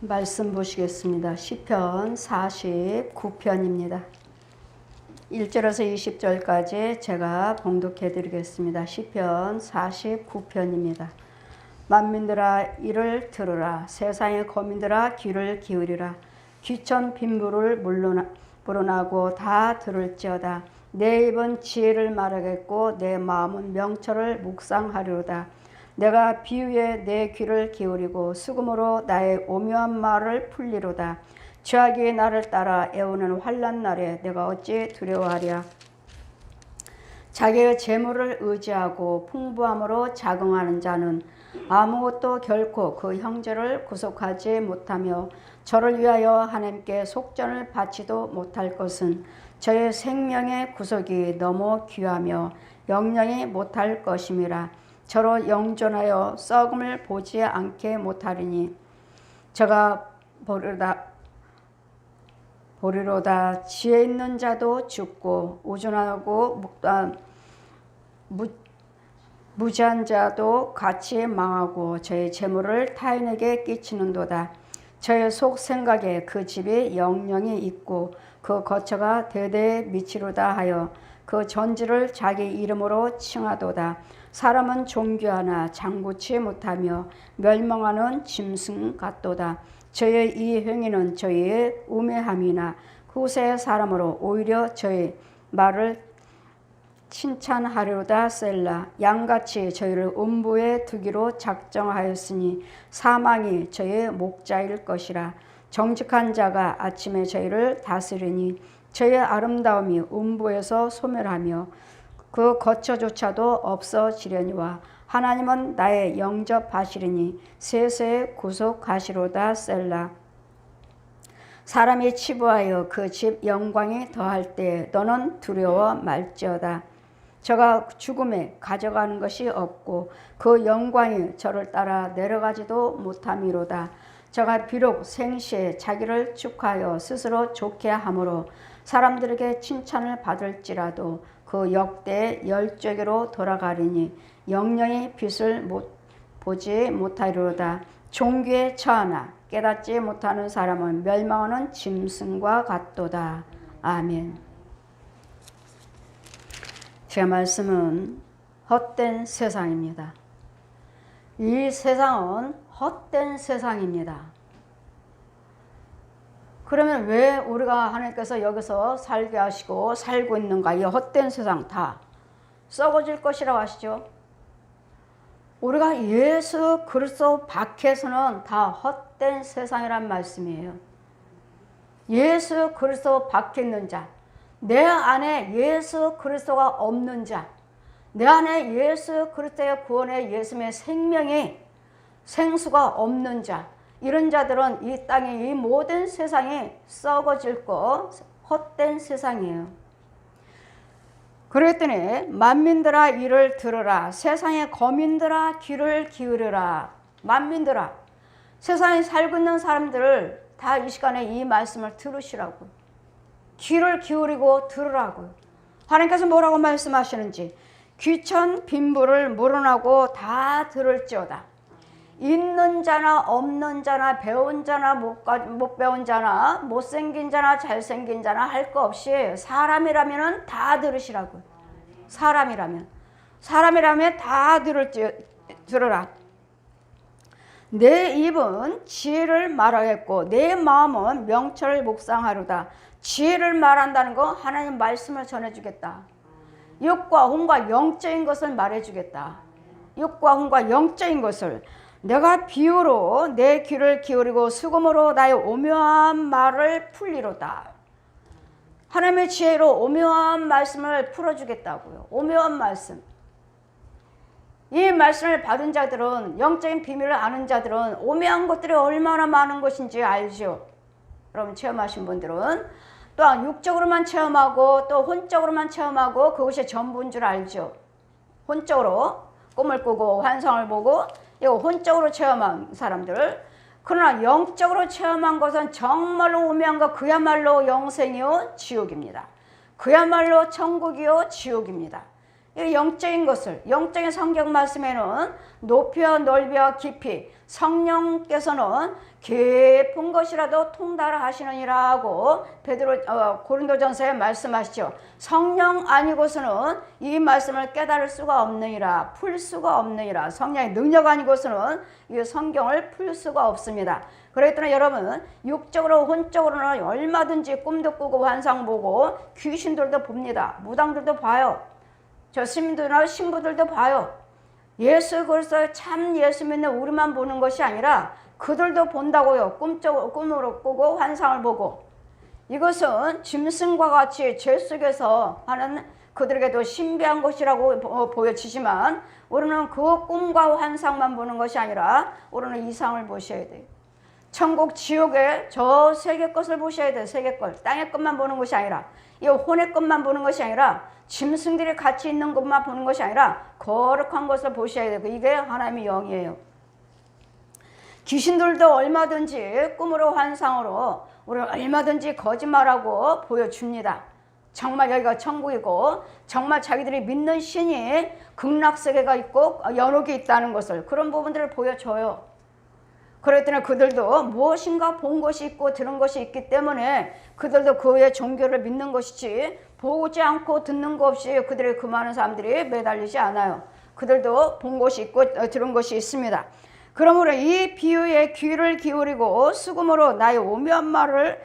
말씀 보시겠습니다. 시편 49편입니다. 1절에서 20절까지 제가 봉독해 드리겠습니다. 시편 49편입니다. 만민들아 이를 들으라. 세상의 거민들아 귀를 기울이라. 귀천 빈부를 물러나고 다 들을지어다. 내 입은 지혜를 말하겠고 내 마음은 명철을 묵상하리로다. 내가 비유에 내 귀를 기울이고 수금으로 나의 오묘한 말을 풀리로다. 죄악이 나를 따라 애우는 환난 날에 내가 어찌 두려워하랴. 자기의 재물을 의지하고 풍부함으로 자긍하는 자는 아무것도 결코 그 형제를 구속하지 못하며 저를 위하여 하나님께 속전을 바치도 못할 것은 저의 생명의 구속이 너무 귀하며 영영이 못할 것임이라. 저로 영존하여 썩음을 보지 않게 못하리니 저가 보리로다. 지혜 있는 자도 죽고 우둔하고 무지한 자도 같이 망하고 저의 재물을 타인에게 끼치는도다. 저의 속 생각에 그 집이 영영이 있고 그 거처가 대대에 미치로다 하여 그 전지를 자기 이름으로 칭하도다. 사람은 존귀하나 장구치 못하며 멸망하는 짐승 같도다. 저의 이 행위는 저희의 우매함이나 후세의 사람으로 오히려 저의 말을 칭찬하리로다. 셀라. 양같이 저희를 음부에 두기로 작정하였으니 사망이 저희의 목자일 것이라. 정직한 자가 아침에 저희를 다스리니 저희의 아름다움이 음부에서 소멸하며 그 거처조차도 없어지려니와 하나님은 나의 영접하시리니 세세에 구속하시로다. 셀라. 사람이 치부하여 그 집 영광이 더할 때 너는 두려워 말지어다. 저가 죽음에 가져가는 것이 없고 그 영광이 저를 따라 내려가지도 못함이로다. 저가 비록 생시에 자기를 축하하여 스스로 좋게 함으로 사람들에게 칭찬을 받을지라도 그 역대의 열조에게로 돌아가리니 영영이 빛을 보지 못하리로다. 종귀에 처하나 깨닫지 못하는 사람은 멸망하는 짐승과 같도다. 아멘. 제 말씀은 헛된 세상입니다. 이 세상은 헛된 세상입니다. 그러면 왜 우리가 하나님께서 여기서 살게 하시고 살고 있는가? 이 헛된 세상 다 썩어질 것이라고 하시죠. 우리가 예수 그리스도 밖에서는 다 헛된 세상이란 말씀이에요. 예수 그리스도 밖에 있는 자, 내 안에 예수 그리스도가 없는 자, 내 안에 예수 그리스도의 구원의 예수님의 생명이 생수가 없는 자, 이런 자들은 이 땅의 이 모든 세상이 썩어질 것, 헛된 세상이에요. 그랬더니 만민들아 이를 들으라. 세상의 거민들아 귀를 기울여라. 만민들아, 세상에 살고 있는 사람들을 다 이 시간에 이 말씀을 들으시라고. 귀를 기울이고 들으라고. 하나님께서 뭐라고 말씀하시는지. 귀천 빈부를 물어나고 다 들을지어다. 있는 자나 없는 자나 배운 자나 못 배운 자나 못생긴 자나 잘생긴 자나 할 거 없이 사람이라면 다 들으시라고. 사람이라면 다 들으라. 내 입은 지혜를 말하겠고 내 마음은 명철을 묵상하리로다. 지혜를 말한다는 거 하나님 말씀을 전해주겠다. 육과 혼과 영적인 것을 말해주겠다. 육과 혼과 영적인 것을. 내가 비유로 내 귀를 기울이고 수금으로 나의 오묘한 말을 풀리로다. 하나님의 지혜로 오묘한 말씀을 풀어주겠다고요. 오묘한 말씀. 이 말씀을 받은 자들은, 영적인 비밀을 아는 자들은 오묘한 것들이 얼마나 많은 것인지 알죠. 여러분 체험하신 분들은 또한 육적으로만 체험하고 또 혼적으로만 체험하고 그것이 전부인 줄 알죠. 혼적으로 꿈을 꾸고 환상을 보고 이거 혼적으로 체험한 사람들. 그러나 영적으로 체험한 것은 정말로 오묘한 것, 그야말로 영생이요 지옥입니다. 그야말로 천국이요 지옥입니다. 이 영적인 것을, 영적인 성경 말씀에는 높이와 넓이와 깊이 성령께서는 깊은 것이라도 통달하시느니라 하고 고린도전서에 말씀하시죠. 성령 아니고서는 이 말씀을 깨달을 수가 없느니라, 풀 수가 없느니라. 성령의 능력 아니고서는 이 성경을 풀 수가 없습니다. 그랬더니 여러분, 육적으로 혼적으로는 얼마든지 꿈도 꾸고 환상 보고 귀신들도 봅니다. 무당들도 봐요. 저 스님들이나 신부들도 봐요. 예수 그리스도 참 예수 믿는 우리만 보는 것이 아니라 그들도 본다고요. 꿈으로 꾸고 환상을 보고. 이것은 짐승과 같이 죄 속에서 하는 그들에게도 신비한 것이라고 보여지지만 우리는 그 꿈과 환상만 보는 것이 아니라 우리는 이상을 보셔야 돼요. 천국 지옥의 저 세계 것을 보셔야 돼요. 세계 것. 땅의 것만 보는 것이 아니라, 이 혼의 것만 보는 것이 아니라, 짐승들이 같이 있는 것만 보는 것이 아니라 거룩한 것을 보셔야 되고, 이게 하나님의 영이에요. 귀신들도 얼마든지 꿈으로 환상으로 우리를 얼마든지 거짓말하고 보여줍니다. 정말 여기가 천국이고 정말 자기들이 믿는 신이 극락세계가 있고 연옥이 있다는 것을, 그런 부분들을 보여줘요. 그랬더니 그들도 무엇인가 본 것이 있고 들은 것이 있기 때문에 그들도 그의 종교를 믿는 것이지, 보지 않고 듣는 것 없이 그들의 그 많은 사람들이 매달리지 않아요. 그들도 본 것이 있고 들은 것이 있습니다. 그러므로 이 비유에 귀를 기울이고 수금으로 나의 오묘한 말을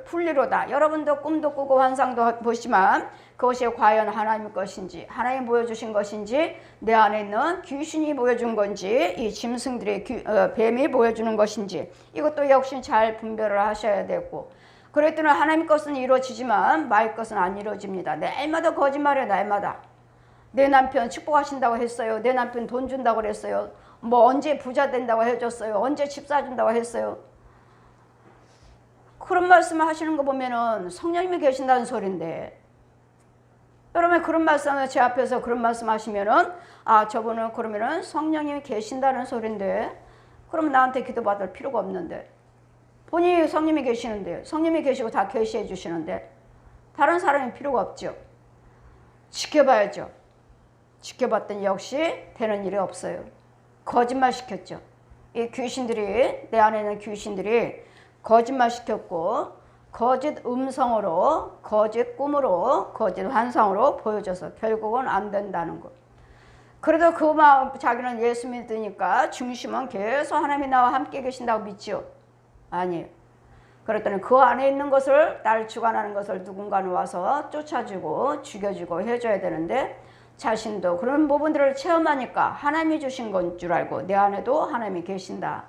풀리로다. 여러분도 꿈도 꾸고 환상도 보시지만 그것이 과연 하나님의 것인지, 하나님이 보여주신 것인지, 내 안에 있는 귀신이 보여준 건지, 이 짐승들의 뱀이 보여주는 것인지, 이것도 역시 잘 분별을 하셔야 되고, 그랬더니 하나님 것은 이루어지지만 말 것은 안 이루어집니다. 날마다 거짓말이에요. 날마다. 내 남편 축복하신다고 했어요. 내 남편 돈 준다고 그랬어요. 뭐 언제 부자 된다고 해줬어요. 언제 집 사준다고 했어요. 그런 말씀을 하시는 거 보면은 성령님이 계신다는 소리인데, 여러분 그런 말씀을 제 앞에서 그런 말씀 하시면은, 아, 저분은 그러면은 성령님이 계신다는 소리인데, 그럼 나한테 기도받을 필요가 없는데, 본인이 성령이 계시는데, 성령이 계시고 다 계시해 주시는데 다른 사람이 필요가 없죠. 지켜봐야죠. 지켜봤더니 역시 되는 일이 없어요. 거짓말 시켰죠. 이 귀신들이, 내 안에 있는 귀신들이 거짓말 시켰고, 거짓 음성으로, 거짓 꿈으로, 거짓 환상으로 보여줘서 결국은 안 된다는 것. 그래도 그 마음, 자기는 예수 믿으니까 중심은 계속 하나님이 나와 함께 계신다고 믿지요? 아니에요. 그랬더니 그 안에 있는 것을, 나를 주관하는 것을 누군가는 와서 쫓아주고 죽여주고 해줘야 되는데, 자신도 그런 부분들을 체험하니까 하나님이 주신 건 줄 알고 내 안에도 하나님이 계신다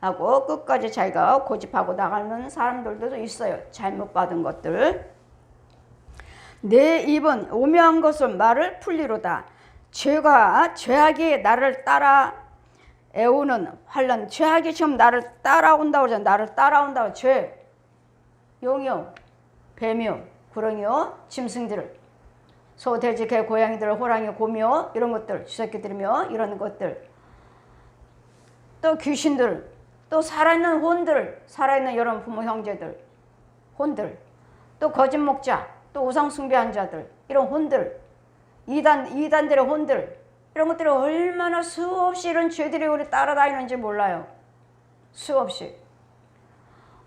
하고 끝까지 자기가 고집하고 나가는 사람들도 있어요. 잘못 받은 것들. 내 입은 오묘한 것을 말을 풀리로다. 죄악이 나를 따라 애우는 환란. 죄악이 지금 나를 따라온다고 그러잖아요. 나를 따라온다고. 죄, 용이요, 뱀이요, 구렁이요, 짐승들을, 소, 돼지, 개, 고양이들, 호랑이, 곰이요, 이런 것들, 쥐새끼들이며 이런 것들, 또 귀신들, 또 살아있는 혼들, 살아있는 여러분 부모 형제들, 혼들, 또 거짓 목자, 또 우상 숭배한 자들, 이런 혼들, 이단들의 혼들, 이런 것들이 얼마나 수없이 이런 죄들이 우리 따라다니는지 몰라요. 수없이.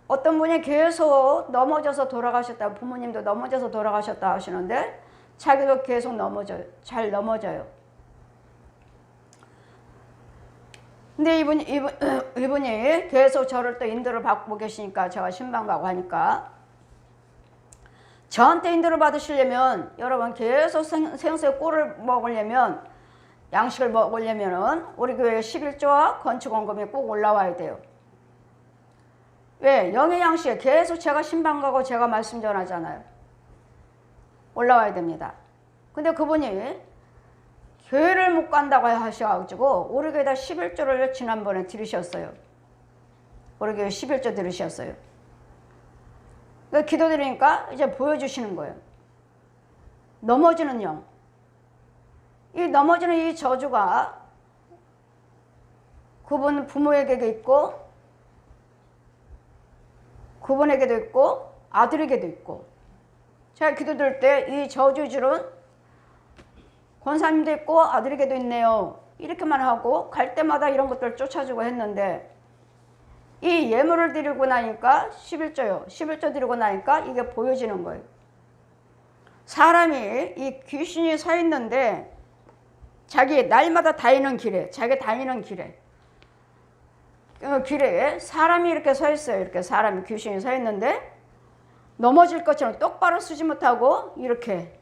어떤 분이 계속 넘어져서 돌아가셨다, 부모님도 넘어져서 돌아가셨다 하시는데 자기도 계속 넘어져요. 잘 넘어져요. 근데 이분이 계속 저를 또 인도를 받고 계시니까, 제가 신방 가고 하니까, 저한테 인도를 받으시려면, 여러분 계속 생수의 꿀을 먹으려면, 양식을 먹으려면은 우리 교회 11조와 건축원금이 꼭 올라와야 돼요. 왜? 영의 양식에 계속 제가 신방 가고 제가 말씀 전하잖아요. 올라와야 됩니다. 근데 그분이 교회를 못 간다고 하셔가지고 우리 교회에다 11조를 지난번에 들으셨어요. 우리 교회 11조 들으셨어요. 그러니까 기도드리니까 이제 보여주시는 거예요. 넘어지는 영. 이 넘어지는 이 저주가 그분 부모에게도 있고, 그분에게도 있고, 아들에게도 있고. 제가 기도드릴 때 이 저주줄은 권사님도 있고 아들에게도 있네요. 이렇게만 하고 갈 때마다 이런 것들을 쫓아주고 했는데 이 예물을 드리고 나니까 11조요. 11조 드리고 나니까 이게 보여지는 거예요. 사람이 이 귀신이 서 있는데 자기 날마다 다니는 길에 자기 다니는 길에 길에 사람이 이렇게 서 있어요. 이렇게 사람이 귀신이 서 있는데 넘어질 것처럼 똑바로 서지 못하고 이렇게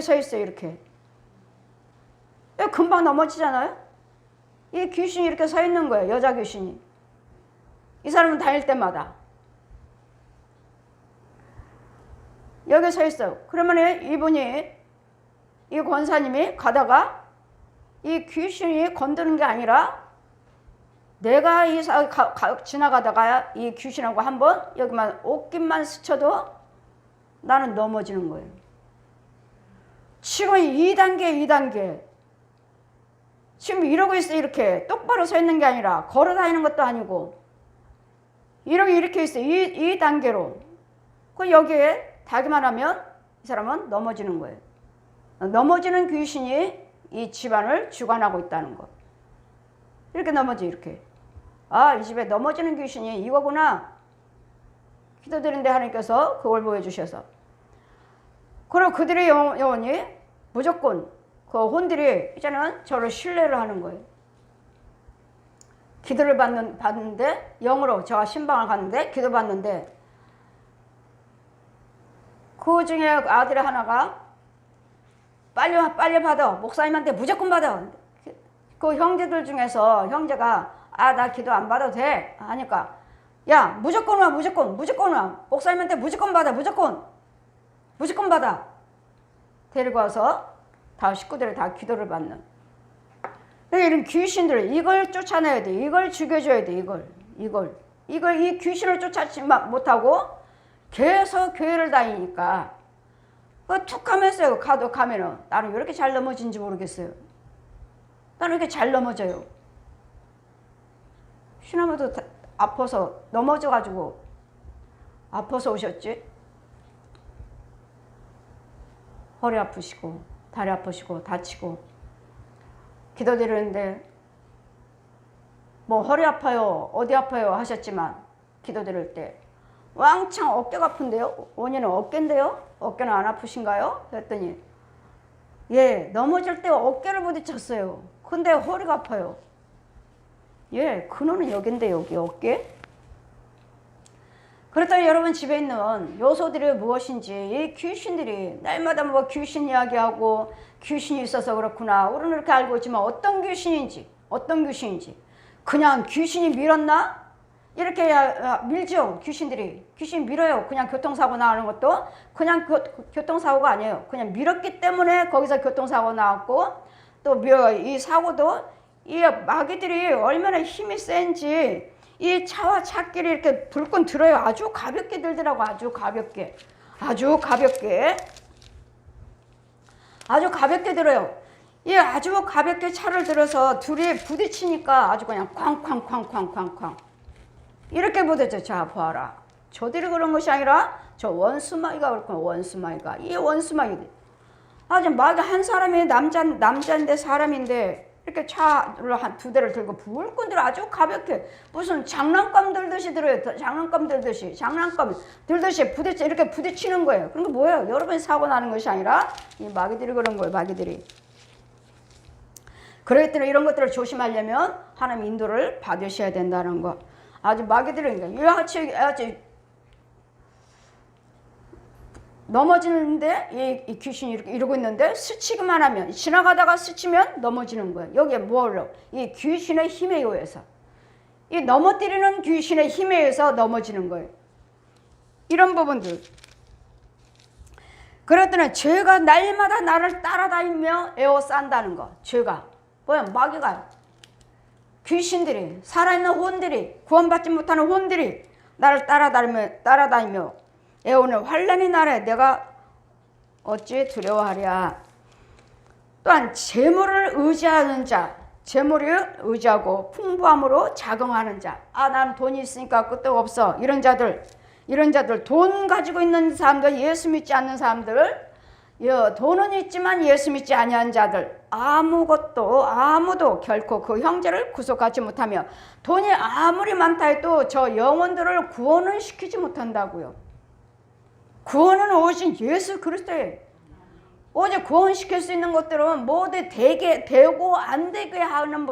서 있어요. 이렇게 금방 넘어지잖아요. 이 귀신이 이렇게 서 있는 거예요. 여자 귀신이. 이 사람은 다닐 때마다 여기 서 있어요. 그러면 이분이 이 권사님이 가다가 이 귀신이 건드는 게 아니라 내가 지나가다가 이 귀신하고 한번 여기만 옷깃만 스쳐도 나는 넘어지는 거예요. 지금 2단계 지금 이러고 있어요. 이렇게 똑바로 서 있는 게 아니라 걸어 다니는 것도 아니고 이렇게 있어요. 2단계로 그 여기에 닿기만 하면 이 사람은 넘어지는 거예요. 넘어지는 귀신이 이 집안을 주관하고 있다는 거. 이렇게 넘어지 이렇게. 아, 이 집에 넘어지는 귀신이 이거구나. 기도드리는데 하나님께서 그걸 보여주셔서. 그리고 그들의 영혼이 무조건 그 혼들이 이제는 저를 신뢰를 하는 거예요. 기도를 받는데 영으로 제가 신방을 갔는데 기도 받는데 그 중에 아들의 하나가 빨리 받아. 목사님한테 무조건 받아. 그 형제들 중에서 형제가 나 기도 안 받아도 돼 하니까 야 무조건 와. 목사님한테 무조건 받아. 무조건 받아. 데리고 와서 다 식구들이 다 기도를 받는. 이런 귀신들 이걸 쫓아내야 돼. 이걸 죽여줘야 돼. 이걸 이 귀신을 쫓아지 못하고 계속 교회를 다니니까 툭 하면서 가면은 나는 왜 이렇게 잘 넘어진지 모르겠어요. 나는 이렇게 잘 넘어져요. 시나모도 아파서 넘어져가지고 아파서 오셨지. 허리 아프시고 다리 아프시고 다치고 기도드리는데 뭐 허리 아파요 어디 아파요 하셨지만 기도드릴 때 왕창 어깨가 아픈데요? 원인은 어깨인데요? 어깨는 안 아프신가요? 그랬더니 예 넘어질 때 어깨를 부딪혔어요. 근데 허리가 아파요. 예 근원은 여긴데 여기 어깨. 그렇다면 여러분 집에 있는 요소들이 무엇인지 이 귀신들이 날마다 뭐 귀신 이야기하고 귀신이 있어서 그렇구나 우리는 이렇게 알고 있지만 어떤 귀신인지 그냥 귀신이 밀었나? 이렇게 밀죠. 귀신이 밀어요. 그냥 교통사고 나는 것도 그냥 교통사고가 아니에요. 그냥 밀었기 때문에 거기서 교통사고 나왔고 또 이 사고도 이 마귀들이 얼마나 힘이 센지 이 차와 차끼리 이렇게 불끈 들어요. 아주 가볍게 들더라고. 아주 가볍게 들어요. 이 아주 가볍게 차를 들어서 둘이 부딪히니까 아주 그냥 쾅쾅 이렇게 부딪혀. 자 봐라. 저들이 그런 것이 아니라 저 원수마귀가 그렇구나. 원수마귀가 이 원수마귀들 아주 마귀 한 사람이 남자인데 사람인데 이렇게 차를 한 2대를 들고 불끈 들어 아주 가볍게 무슨 장난감 들듯이 들어요. 장난감 들듯이 부딪혀 이렇게 부딪히는 거예요. 그런 거 뭐예요? 여러분이 사고 나는 것이 아니라 이 마귀들이 그런 거예요. 마귀들이. 그렇기 때문에 이런 것들을 조심하려면 하나님 인도를 받으셔야 된다는 거. 아주 마귀들은 아주 넘어지는데 이 귀신이 이러고 있는데 스치기만 하면 지나가다가 스치면 넘어지는 거예요. 여기에 뭘로? 이 귀신의 힘에 의해서 이 넘어뜨리는 귀신의 힘에 의해서 넘어지는 거예요. 이런 부분들. 그랬더니 죄가 날마다 나를 따라다니며 에워싼다는 거. 죄가 뭐야? 마귀가 귀신들이 살아있는 혼들이 구원받지 못하는 혼들이 나를 따라다니며 에오는 환난이 나래 내가 어찌 두려워하랴. 또한 재물을 의지하는 자, 재물을 의지하고 풍부함으로 자긍하는 자. 나는 돈이 있으니까 끄떡 없어. 이런 자들 돈 가지고 있는 사람들, 예수 믿지 않는 사람들, 돈은 있지만 예수 믿지 아니한 자들 아무도 결코 그 형제를 구속하지 못하며 돈이 아무리 많다 해도 저 영혼들을 구원은 시키지 못한다고요. 구원은 오직 예수 그리스도예요. 오직 구원시킬 수 있는 것들은 모두 되고 안 되게 하는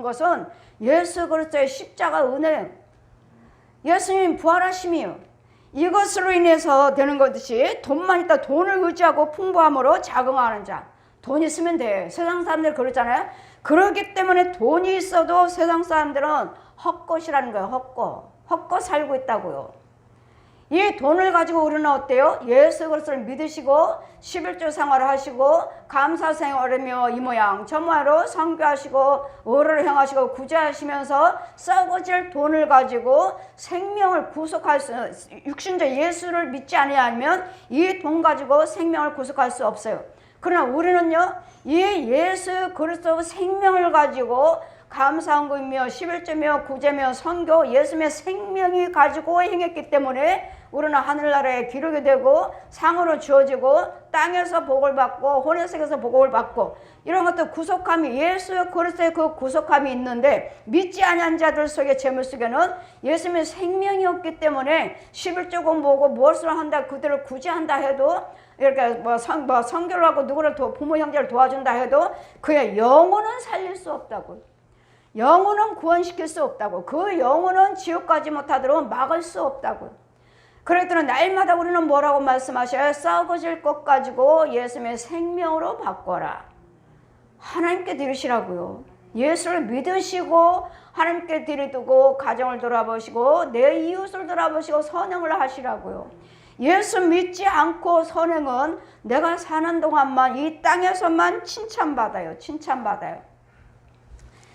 것은 예수 그리스도의 십자가 은혜예요. 예수님 부활하심이요. 이것으로 인해서 되는 것이 돈만 있다 돈을 의지하고 풍부함으로 자긍하는 자. 돈 있으면 돼. 세상 사람들 그러잖아요. 그렇기 때문에 돈이 있어도 세상 사람들은 헛것이라는 거예요. 헛것 살고 있다고요. 이 돈을 가지고 우리는 어때요? 예수 그리스도를 믿으시고 11조 생활을 하시고 감사 생활하며 이 모양 저 모양으로 선교하시고 의를 행하시고 구제하시면서 썩어질 돈을 가지고 생명을 구속할 수 육신적 예수를 믿지 아니하면 이 돈 가지고 생명을 구속할 수 없어요. 그러나 우리는요 이 예수 그리스도 생명을 가지고 감사헌금이며 11조며 구제며 선교 예수님의 생명이 가지고 행했기 때문에 우리는 하늘나라에 기록이 되고 상으로 주어지고 땅에서 복을 받고 혼외색에서 복을 받고 이런 것도 구속함이 예수 그리스도의 그 구속함이 있는데 믿지 않은 자들 속에 재물 속에는 예수님의 생명이 없기 때문에 11조 공부하고 무엇을 한다 그들을 구제한다 해도 이렇게 선교를 하고 누구를 부모 형제를 도와준다 해도 그의 영혼은 살릴 수 없다고. 영혼은 구원시킬 수 없다고. 그 영혼은 지옥 가지 못하도록 막을 수 없다고. 그랬더니 날마다 우리는 뭐라고 말씀하셔요? 썩어질 것 가지고 예수님의 생명으로 바꿔라. 하나님께 드리시라고요. 예수를 믿으시고 하나님께 드리고 가정을 돌아보시고 내 이웃을 돌아보시고 선행을 하시라고요. 예수 믿지 않고 선행은 내가 사는 동안만 이 땅에서만 칭찬받아요.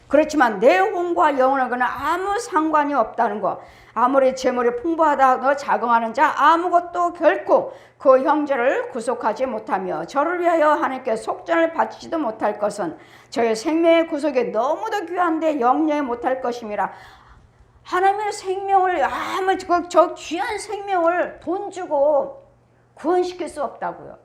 그렇지만 내 혼과 영혼하고는 아무 상관이 없다는 것. 아무리 재물이 풍부하다고 자긍하는 자 아무것도 결코 그 형제를 구속하지 못하며 저를 위하여 하나님께 속전을 바치지도 못할 것은 저의 생명의 구속이 너무도 귀한데 영영에 못할 것임이라. 하나님의 생명을 아무 저 귀한 생명을 돈 주고 구원시킬 수 없다고요.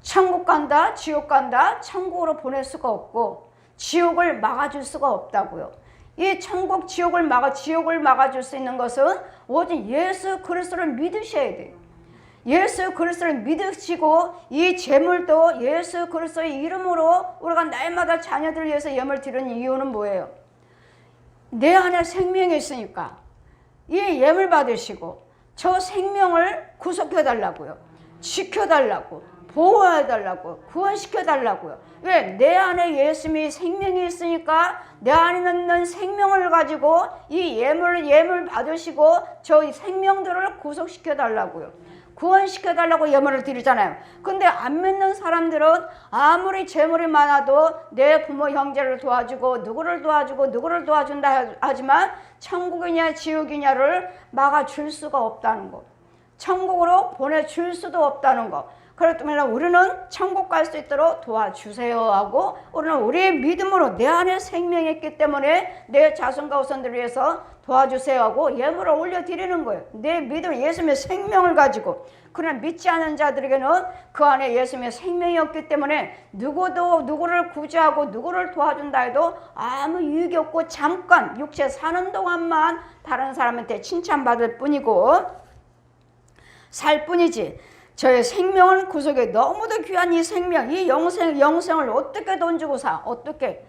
천국 간다 지옥 간다 천국으로 보낼 수가 없고 지옥을 막아줄 수가 없다고요. 이 천국 지옥을 막아줄 수 있는 것은 오직 예수 그리스도를 믿으셔야 돼요. 예수 그리스도를 믿으시고 이 재물도 예수 그리스도의 이름으로 우리가 날마다 자녀들을 위해서 예물 드리는 이유는 뭐예요? 내 안에 생명이 있으니까 이 예물 받으시고 저 생명을 구속해달라고요. 지켜달라고. 보호해달라고. 구원시켜달라고요. 왜? 내 안에 예수님의 생명이 있으니까 내 안에 있는 생명을 가지고 이 예물 받으시고 저 생명들을 구속시켜달라고요. 구원시켜달라고 예물을 드리잖아요. 근데 안 믿는 사람들은 아무리 재물이 많아도 내 부모 형제를 도와주고 누구를 도와준다 하지만 천국이냐 지옥이냐를 막아줄 수가 없다는 거. 천국으로 보내줄 수도 없다는 거. 그렇다면 우리는 천국 갈 수 있도록 도와주세요 하고 우리는 우리의 믿음으로 내 안에 생명이 있기 때문에 내 자손과 후손들을 위해서 도와주세요 하고 예물을 올려드리는 거예요. 내 믿음 예수님의 생명을 가지고. 그러나 믿지 않은 자들에게는 그 안에 예수님의 생명이 없기 때문에 누구도 누구를 구제하고 누구를 도와준다 해도 아무 유익이 없고 잠깐 육체 사는 동안만 다른 사람한테 칭찬받을 뿐이고 살 뿐이지. 저의 생명은 구속에 너무도 귀한 이 생명, 이 영생을 어떻게 돈 주고 사? 어떻게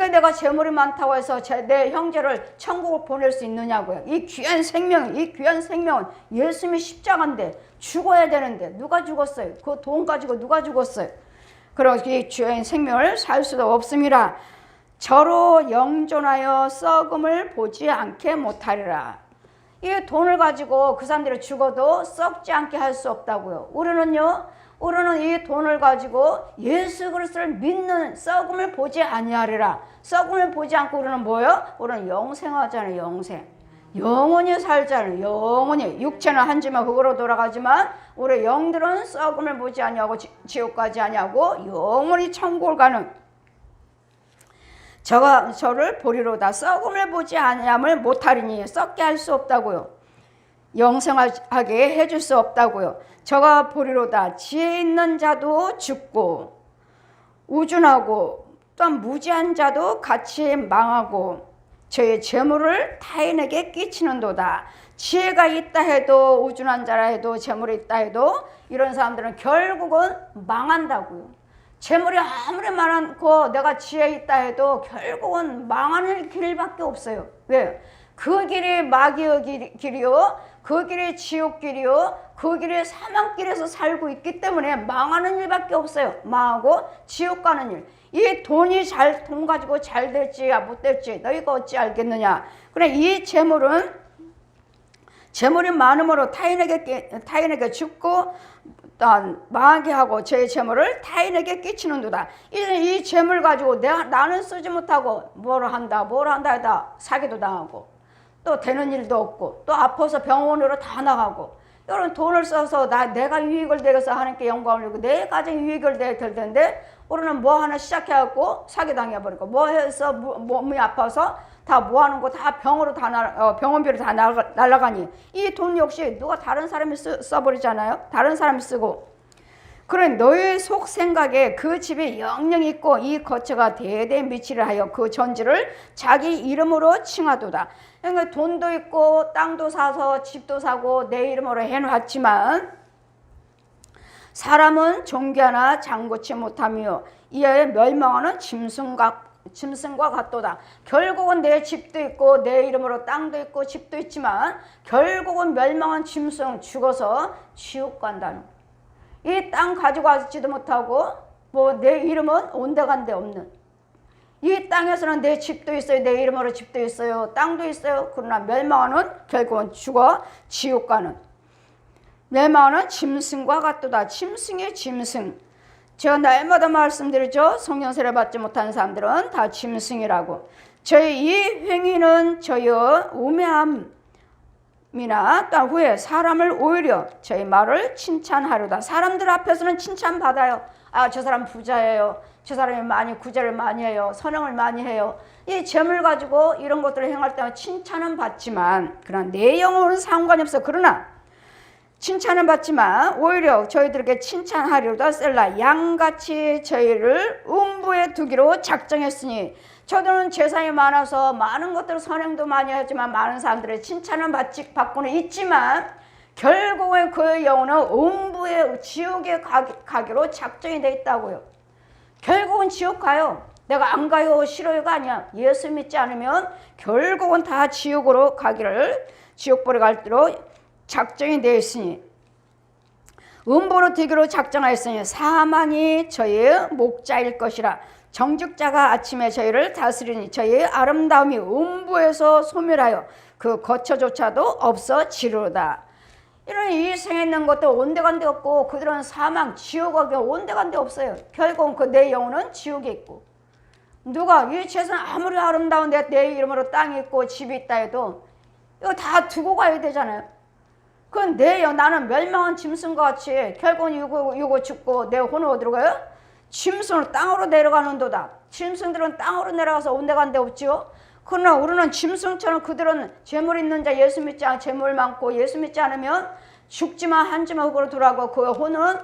내가 재물이 많다고 해서 내 형제를 천국을 보낼 수 있느냐고요. 이 귀한 생명은 예수님이 십자가인데 죽어야 되는데 누가 죽었어요? 그 돈 가지고 누가 죽었어요? 그리고 이 귀한 생명을 살 수도 없습니다. 저로 영존하여 썩음을 보지 않게 못하리라. 이 돈을 가지고 그 사람들이 죽어도 썩지 않게 할 수 없다고요. 우리는 이 돈을 가지고 예수 그리스도를 믿는 썩음을 보지 아니하리라. 썩음을 보지 않고 우리는 뭐예요? 우리는 영생하잖아요. 영원히 살잖아요. 영원히. 육체는 한지만 그거로 돌아가지만 우리 영들은 썩음을 보지 아니하고 지옥 가지 아니하고 영원히 천국을 가는 저를 보리로다. 썩음을 보지 아니함을 못하리니 썩게 할 수 없다고요. 영생하게 해줄 수 없다고요. 저가 보리로다. 지혜 있는 자도 죽고 우준하고 또한 무지한 자도 같이 망하고 저의 재물을 타인에게 끼치는도다. 지혜가 있다 해도 우준한 자라 해도 재물이 있다 해도 이런 사람들은 결국은 망한다고요. 재물이 아무리 많고 내가 지혜 있다 해도 결국은 망하는 길밖에 없어요. 왜? 그 길이 마귀의 길이요, 그 길이 지옥 길이요, 그 길이 사망길에서 살고 있기 때문에 망하는 일밖에 없어요. 망하고 지옥 가는 일. 이 돈이 돈 가지고 잘 될지 못 될지 너희가 어찌 알겠느냐. 그래, 이 재물이 많음으로 타인에게 죽고 망하게 하고 제 재물을 타인에게 끼치는도다. 이 재물 가지고 나는 쓰지 못하고 뭘 한다 하다 사기도 당하고 또 되는 일도 없고 또 아파서 병원으로 다 나가고 이런 돈을 써서 내가 유익을 내서 하나님께 영광을 돌리고 내 가정에 유익을 될 텐데 우리는 뭐 하나 시작해갖고 사기당해버리고 뭐 해서 몸이 아파서 다 모아놓은 거 다 병원비로 다 날아가니 이 돈 역시 누가 다른 사람이 써버리잖아요. 다른 사람이 쓰고. 그래 너희 속 생각에 그 집이 영영이 있고 이 거처가 대대 미치를 하여 그 전지를 자기 이름으로 칭하도다. 그러니까 돈도 있고 땅도 사서 집도 사고 내 이름으로 해놨지만 사람은 종기 하나 장구치 못하며 이에 멸망하는 짐승과 같도다. 결국은 내 집도 있고 내 이름으로 땅도 있고 집도 있지만 결국은 멸망한 짐승 죽어서 지옥 간다는 거예요. 이 땅 가지고 가지도 못하고 뭐 내 이름은 온데간데 없는 이 땅에서는 내 집도 있어요. 내 이름으로 집도 있어요. 땅도 있어요. 그러나 멸망하는 결국은 죽어 지옥 가는 멸망하는 짐승과 같도다. 짐승의 짐승. 제가 날마다 말씀드리죠. 성령 세례 받지 못한 사람들은 다 짐승이라고. 저희 이 행위는 저희의 우매함이나 또 후에 사람을 오히려 저희 말을 칭찬하려다. 사람들 앞에서는 칭찬받아요. 아, 저 사람 부자예요. 저 사람이 많이 구제를 많이 해요. 선행을 많이 해요. 이 재물 가지고 이런 것들을 행할 때는 칭찬은 받지만 그러나 내 영혼은 상관이 없어. 그러나 칭찬은 받지만 오히려 저희들에게 칭찬하려다 셀라 양같이 저희를 음부에 두기로 작정했으니 저들은 재산이 많아서 많은 것들을 선행도 많이 하지만 많은 사람들의 칭찬은 받고는 있지만 결국은 그 영혼은 음부의 지옥에 가기로 작정이 돼 있다고요. 결국은 지옥 가요. 내가 안 가요 싫어요가 아니야. 예수 믿지 않으면 결국은 다 지옥으로 가기를 지옥불에 갈대로 작정이 되어 있으니 음보로 되기로 작정하였으니 사망이 저희의 목자일 것이라. 정직자가 아침에 저희를 다스리니 저희의 아름다움이 음부에서 소멸하여 그 거처조차도 없어지로다. 이런 이 생에 있는 것도 온데간데 없고 그들은 사망, 지옥에 온데간데 없어요. 결국은 그 내 영혼은 지옥에 있고 누가 이 재산 아무리 아름다운 내 이름으로 땅이 있고 집이 있다 해도 이거 다 두고 가야 되잖아요. 그건 나는 멸망한 짐승과 같이 결국은 이거 죽고 내 혼은 어디로 가요? 짐승은 땅으로 내려가는도다. 짐승들은 땅으로 내려가서 온데간데 없지요. 그러나 우리는 짐승처럼 그들은 재물 있는 자 예수 믿지 않고 재물 많고 예수 믿지 않으면 죽지만 한지만 흑으로 돌아가고 그 혼은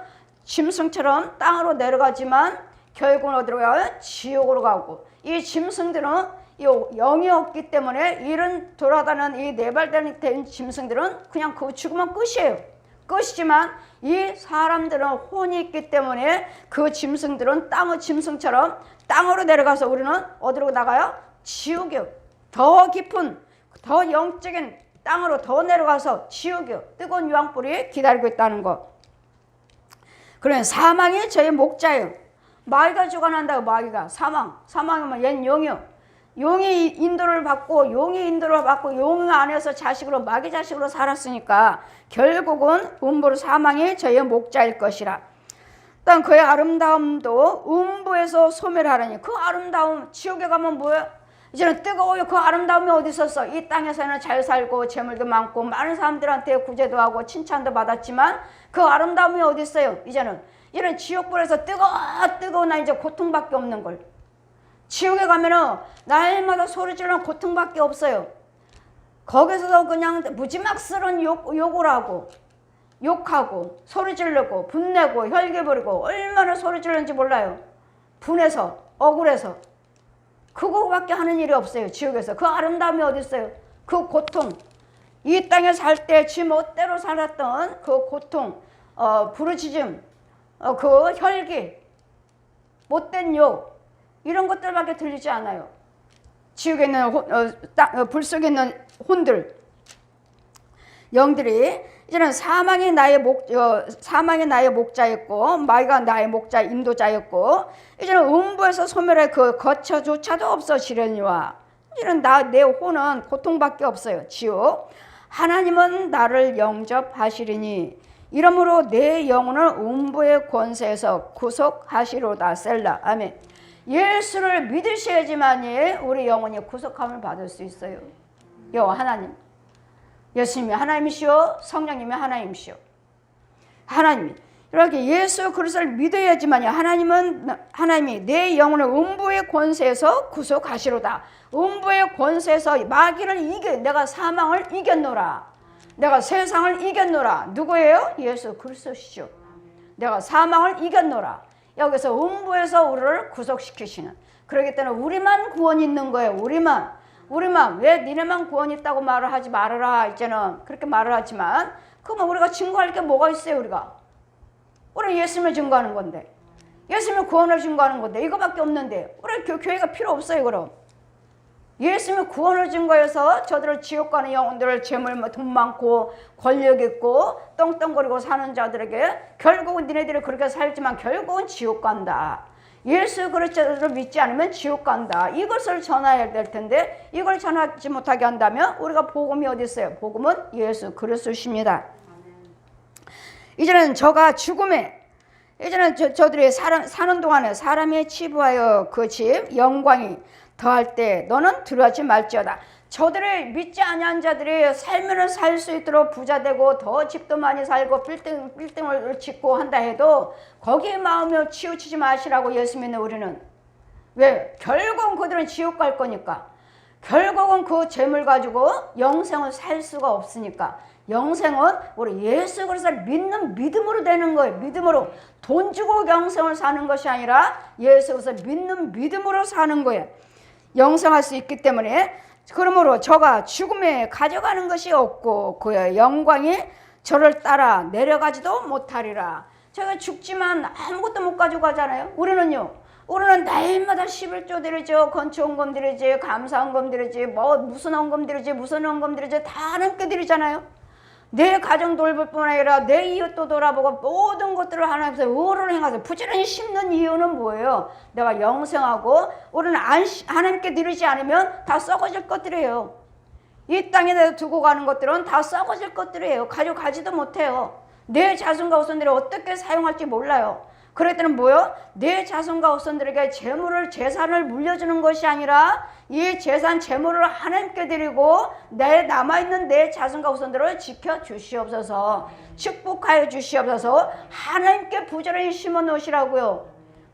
짐승처럼 땅으로 내려가지만 결국은 어디로 가요? 지옥으로 가고 이 짐승들은 이 영이 없기 때문에 이런 돌아다니는 이 네발된 짐승들은 그냥 그 죽으면 끝이에요. 끝이지만 이 사람들은 혼이 있기 때문에 그 짐승들은 땅의 짐승처럼 땅으로 내려가서 우리는 어디로 나가요? 지옥이요. 더 깊은 더 영적인 땅으로 더 내려가서 지옥이요. 뜨거운 유황불이 기다리고 있다는 거. 그러면 사망이 저희 목자예요. 마귀가 죽어난다고. 마귀가 사망이면 얜 용이요. 용이 인도를 받고 용 안에서 자식으로 마귀 자식으로 살았으니까 결국은 음부로 사망이 저의 목자일 것이라. 또 그의 아름다움도 음부에서 소멸하라니. 그 아름다움 지옥에 가면 뭐예요? 이제는 뜨거워요. 그 아름다움이 어디 있었어? 이 땅에서는 잘 살고 재물도 많고 많은 사람들한테 구제도 하고 칭찬도 받았지만 그 아름다움이 어디 있어요? 이제는 이런 지옥불에서 뜨거운 나 이제 고통밖에 없는 걸. 지옥에 가면은 날마다 소리 지르는 고통밖에 없어요. 거기서도 그냥 무지막스런 욕을 하고 욕하고 소리 지르고 분내고 혈기 부리고 얼마나 소리 지르는지 몰라요. 분해서 억울해서 그거밖에 하는 일이 없어요. 지옥에서. 그 아름다움이 어디 있어요? 그 고통, 이 땅에 살 때 지 멋대로 살았던 그 고통, 부르짖음, 그 혈기, 못된 욕, 이런 것들밖에 들리지 않아요. 지옥에 있는 불 속에 있는 혼들, 영들이 이제는 사망이 나의 목자였고 마귀가 나의 목자 인도자였고 이제는 음부에서 소멸의 그 거처조차도 없어지려니와 이제는 내 혼은 고통밖에 없어요. 지옥. 하나님은 나를 영접하시리니 이러므로 내 영혼을 음부의 권세에서 구속하시로다. 셀라. 아멘. 예수를 믿으셔야지만이 우리 영혼이 구속함을 받을 수 있어요. 여호와 하나님. 예수님이 하나님이시오, 성령님이 하나님이시오. 하나님이 이렇게 예수 그리스도를 믿어야지만이 하나님이 내 영혼을 음부의 권세에서 구속하시로다. 음부의 권세에서 마귀를 내가 사망을 이겼노라. 내가 세상을 이겼노라. 누구예요? 예수 그리스도시죠. 내가 사망을 이겼노라. 여기서 음부에서 우리를 구속시키시는. 그렇기 때문에 우리만 구원이 있는 거예요. 우리만 왜 니네만 구원이 있다고 말을 하지 말아라. 이제는 그렇게 말을 하지만 그러면 우리가 증거할 게 뭐가 있어요? 우리는 예수님을 증거하는 건데 예수님의 구원을 증거하는 건데 이거밖에 없는데 우리 교회가 필요 없어요. 그럼 예수님의 구원을 증거해서 저들을 지옥 가는 영혼들을 재물 돈 많고 권력 있고 떵떵거리고 사는 자들에게 결국은 니네들이 그렇게 살지만 결국은 지옥 간다. 예수 그리스도를 믿지 않으면 지옥 간다. 이것을 전해야 될 텐데 이걸 전하지 못하게 한다면 우리가 복음이 어디 있어요? 복음은 예수 그리스도십니다. 이제는 저가 죽음에 이제는 저들이 사는 동안에 사람이 치부하여 그 집 영광이 더할 때 너는 두려워하지 말지어다. 저들을 믿지 아니한 자들이 살면은 살 수 있도록 부자 되고 더 집도 많이 살고 빌딩을 짓고 한다 해도 거기에 마음을 치우치지 마시라고 예수 믿는 우리는. 왜? 결국은 그들은 지옥 갈 거니까. 결국은 그 재물 가지고 영생을 살 수가 없으니까. 영생은 우리 예수 그리스도를 믿는 믿음으로 되는 거예요. 믿음으로. 돈 주고 영생을 사는 것이 아니라 예수 그리스도를 믿는 믿음으로 사는 거예요. 영생할 수 있기 때문에 그러므로 저가 죽음에 가져가는 것이 없고 그의 영광이 저를 따라 내려가지도 못하리라. 제가 죽지만 아무것도 못 가져가잖아요. 우리는 날마다 11조 드리죠. 건축원금 드리지, 감사원금 드리지, 무슨 원금 드리지 다 하나님께 드리잖아요. 내 가정 돌볼 뿐 아니라 내 이웃도 돌아보고 모든 것들을 하나님께서 의로를 행하세요. 부지런히 심는 이유는 뭐예요? 내가 영생하고 우리는 하나님께 드리지 않으면 다 썩어질 것들이에요. 이 땅에 두고 가는 것들은 다 썩어질 것들이에요. 가져가지도 못해요. 내 자손과 후손들이 어떻게 사용할지 몰라요. 그럴 때는 뭐요? 내 자손과 후손들에게 재산을 물려주는 것이 아니라 이 재산 재물을 하나님께 드리고 남아있는 내 자손과 후손들을 지켜주시옵소서. 축복하여 주시옵소서. 하나님께 부지런히 심어 놓으시라고요.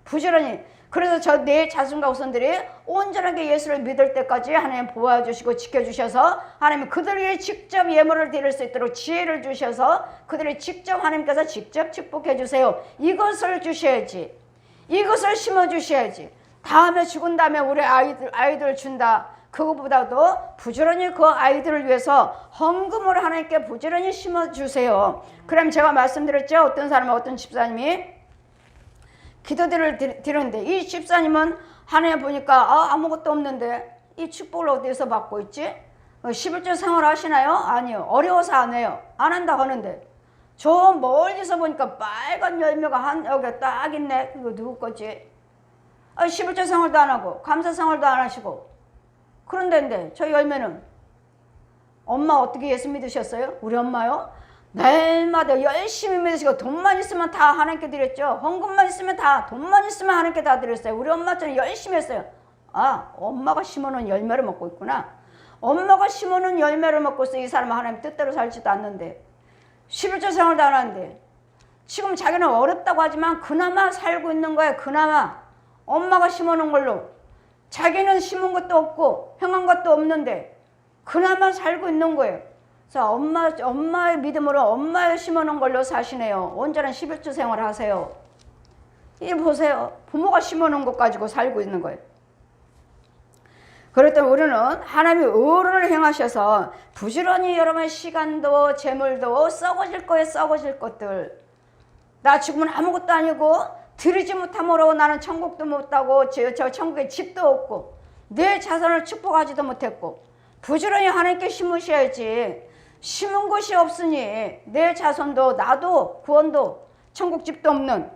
부지런히. 그래서 내 자손과 후손들이 온전하게 예수를 믿을 때까지 하나님 보호해주시고 지켜주셔서 하나님 그들에게 직접 예물을 드릴 수 있도록 지혜를 주셔서 그들이 직접 하나님께서 직접 축복해 주세요. 이것을 주셔야지. 이것을 심어주셔야지. 다음에 죽은 다음에 우리 아이들 준다. 그거보다도 부지런히 그 아이들을 위해서 헌금을 하나님께 부지런히 심어주세요. 그럼 제가 말씀드렸죠. 어떤 집사님이 기도들을 드렸는데 이 집사님은 하나님 보니까 아무것도 없는데 이 축복을 어디서 받고 있지? 11조 생활 하시나요? 아니요. 어려워서 안 해요. 안 한다고 하는데 저 멀리서 보니까 빨간 열매가 여기 딱 있네. 그거 누구 거지? 11조 생활도 안 하고 감사 생활도 안 하시고 그런데 저 열매는 엄마 어떻게 예수 믿으셨어요? 우리 엄마요? 날마다 열심히 믿으시고 돈만 있으면 다 하나님께 드렸죠. 헌금만 있으면 돈만 있으면 하나님께 다 드렸어요. 우리 엄마처럼 열심히 했어요. 엄마가 심어놓은 열매를 먹고 있구나. 엄마가 심어놓은 열매를 먹고 있어. 이 사람은 하나님 뜻대로 살지도 않는데 11조 생활도 안 하는데 지금 자기는 어렵다고 하지만 그나마 살고 있는 거예요. 그나마 엄마가 심어놓은 걸로. 자기는 심은 것도 없고 행한 것도 없는데 그나마 살고 있는 거예요. 그래서 엄마의 믿음으로 엄마의 심어놓은 걸로 사시네요. 온전한 11주 생활 하세요. 이 보세요. 부모가 심어놓은 것 가지고 살고 있는 거예요. 그랬더니 우리는 하나님이 의를 행하셔서 부지런히 여러분 시간도 재물도 썩어질 거에 썩어질 것들, 나 죽으면 아무것도 아니고 드리지 못함으로 나는 천국도 못 가고 저 천국에 집도 없고 내 자손을 축복하지도 못했고, 부지런히 하나님께 심으셔야지. 심은 것이 없으니 내 자손도 나도 구원도 천국 집도 없는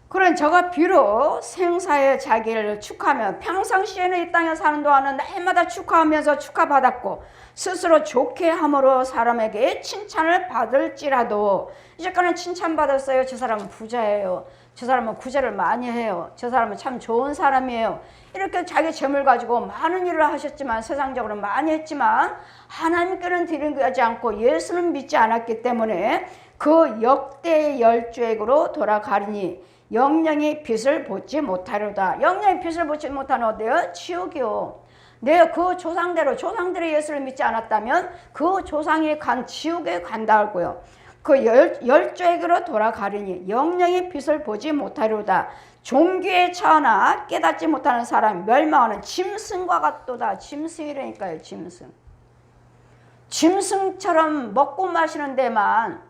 그런 저가 비록 생사의 자기를 축하하며 평상시에는 이 땅에 사는 동안은 날마다 축하하면서 축하받았고 스스로 좋게 함으로 사람에게 칭찬을 받을지라도, 이제까지는 칭찬받았어요. 저 사람은 부자예요. 저 사람은 구제를 많이 해요. 저 사람은 참 좋은 사람이에요. 이렇게 자기 재물 가지고 많은 일을 하셨지만, 세상적으로 많이 했지만 하나님께는 드리지 않고 예수는 믿지 않았기 때문에 그 역대의 열죄액으로 돌아가리니 영영이 빛을 보지 못하려다. 영영이 빛을 보지 못하는 어디요? 지옥이요. 내 그 조상들이 예수를 믿지 않았다면 그 조상이 간 지옥에 간다 하고요. 그 열죄액으로 돌아가리니 영영이 빛을 보지 못하려다. 종교에 처하나 깨닫지 못하는 사람 멸망하는 짐승과 같도다. 짐승이라니까요. 짐승처럼 먹고 마시는 데만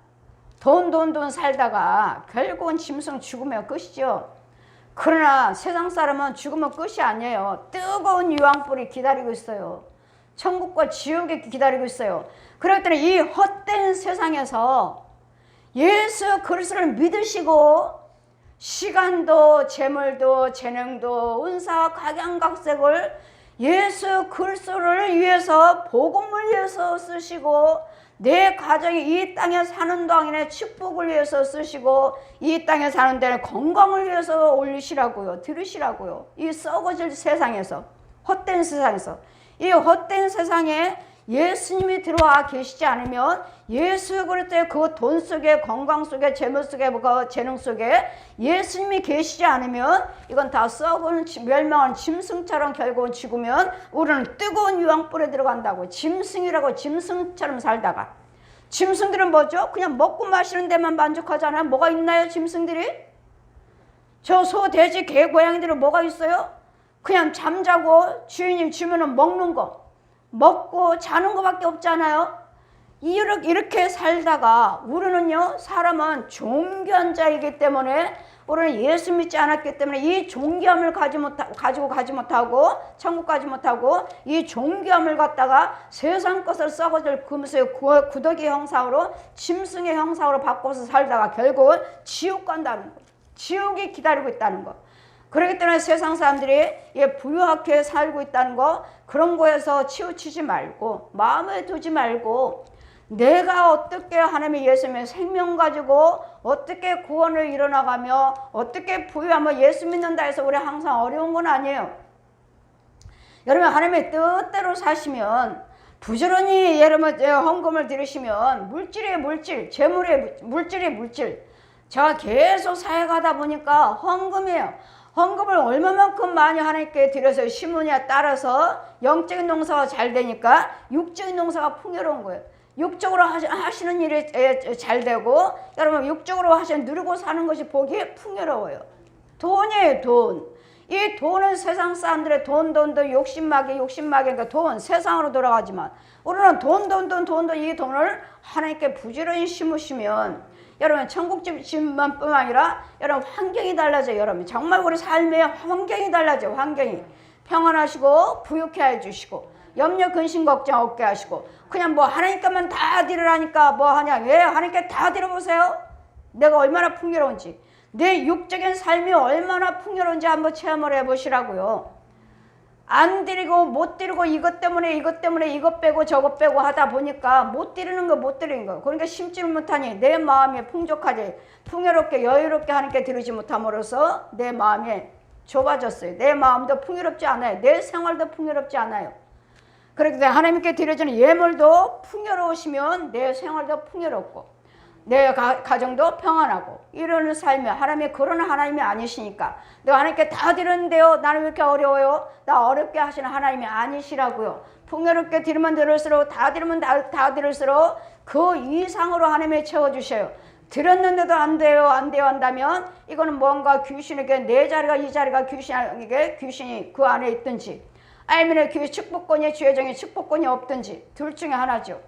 돈 살다가 결국은 짐승 죽으면 끝이죠. 그러나 세상 사람은 죽으면 끝이 아니에요. 뜨거운 유황불이 기다리고 있어요. 천국과 지옥이 기다리고 있어요. 그랬더니 이 헛된 세상에서 예수 그리스도를 믿으시고 시간도 재물도 재능도 은사 각양각색을 예수 그리스도를 위해서 복음을 위해서 쓰시고, 내 가정이 이 땅에 사는 동안에 축복을 위해서 쓰시고 이 땅에 사는 데는 건강을 위해서 올리시라고요. 들으시라고요. 이 썩어질 세상에서, 헛된 세상에서, 이 헛된 세상에 예수님이 들어와 계시지 않으면, 예수 그리스도의 그 돈 속에 건강 속에 재물 속에 그 재능 속에 예수님이 계시지 않으면 이건 다 썩은 멸망한 짐승처럼 결국은 죽으면 우리는 뜨거운 유황불에 들어간다고. 짐승이라고. 짐승처럼 살다가. 짐승들은 뭐죠? 그냥 먹고 마시는 데만 만족하잖아요. 뭐가 있나요? 짐승들이? 저 소, 돼지, 개, 고양이들은 뭐가 있어요? 그냥 잠자고 주인님 주면은 먹는 거, 먹고 자는 거밖에 없잖아요. 이렇게 살다가 우리는요, 사람은 종교한 자이기 때문에, 우리는 예수 믿지 않았기 때문에 이 종교함을 가지고 가지 못하고 천국 가지 못하고 이 종교함을 갖다가 세상 것을 썩어질 금수의 구더기 형상으로, 짐승의 형상으로 바꿔서 살다가 결국은 지옥 간다는 거, 지옥이 기다리고 있다는 거. 그렇기 때문에 세상 사람들이 부유하게 살고 있다는 거, 그런 거에서 치우치지 말고 마음에 두지 말고, 내가 어떻게 하나님의 예수님의 생명 가지고 어떻게 구원을 이뤄나가며 어떻게 부유하며 예수 믿는다 해서 우리 항상 어려운 건 아니에요. 여러분, 하나님의 뜻대로 사시면, 부지런히 여러분 헌금을 드리시면 물질의 물질, 재물의 물질의 물질. 제가 계속 사역하다 보니까 헌금이에요. 헌금을 얼마만큼 많이 하나님께 드려서 심으냐에 따라서 영적인 농사가 잘 되니까 육적인 농사가 풍요로운 거예요. 육적으로 하시는 일이 잘 되고, 여러분 육적으로 누리고 사는 것이 보기에 풍요로워요. 돈이에요, 돈. 이 돈은 세상 사람들의 돈도 욕심마개, 그러니까 돈, 세상으로 돌아가지만, 우리는 돈도 이 돈을 하나님께 부지런히 심으시면, 여러분 천국집만 뿐 아니라 여러분 환경이 달라져요. 여러분 정말 우리 삶의 환경이 달라져요. 환경이 평안하시고 부유케 해주시고, 염려 근심 걱정 없게 하시고, 그냥 뭐 하나님께만 다 드리라니까 뭐 하냐. 왜 하나님께 다 드려보세요. 내가 얼마나 풍요로운지, 내 육적인 삶이 얼마나 풍요로운지 한번 체험을 해보시라고요. 안 드리고 못 드리고 이것 때문에 이것 빼고 저것 빼고 하다 보니까 못 드리는 거. 그러니까 심지를 못하니 내 마음이 풍족하지, 풍요롭게 여유롭게 하나님께 드리지 못함으로써 내 마음이 좁아졌어요. 내 마음도 풍요롭지 않아요. 내 생활도 풍요롭지 않아요. 그렇기 때문에 하나님께 드려지는 예물도 풍요로우시면 내 생활도 풍요롭고 내 가정도 평안하고 이러는 삶이, 하나님이 그런 하나님이 아니시니까, 내가 하나님께 다 드렸는데요 나는 왜 이렇게 어려워요? 나 어렵게 하시는 하나님이 아니시라고요. 풍요롭게 드리면 드릴수록 다 드리면 다 드릴수록 그 이상으로 하나님이 채워주셔요. 드렸는데도 안 돼요 한다면 이거는 뭔가 귀신에게 내 자리가 이 자리가 귀신이 그 안에 있든지 아니면 축복권이 죄정의 축복권이 없든지 둘 중에 하나죠.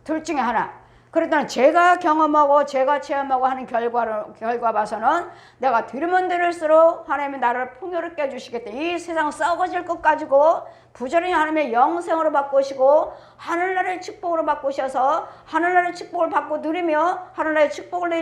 둘 중에 하나. 그렇다면 제가 경험하고 제가 체험하고 하는 결과 봐서는 내가 드리면 드릴수록 하나님이 나를 풍요롭게 해주시겠다. 이 세상 썩어질 것 가지고 부지런히 하나님의 영생으로 바꾸시고 하늘나라의 축복으로 바꾸셔서 하늘나라의 축복을 받고 누리며 하늘나라의 축복을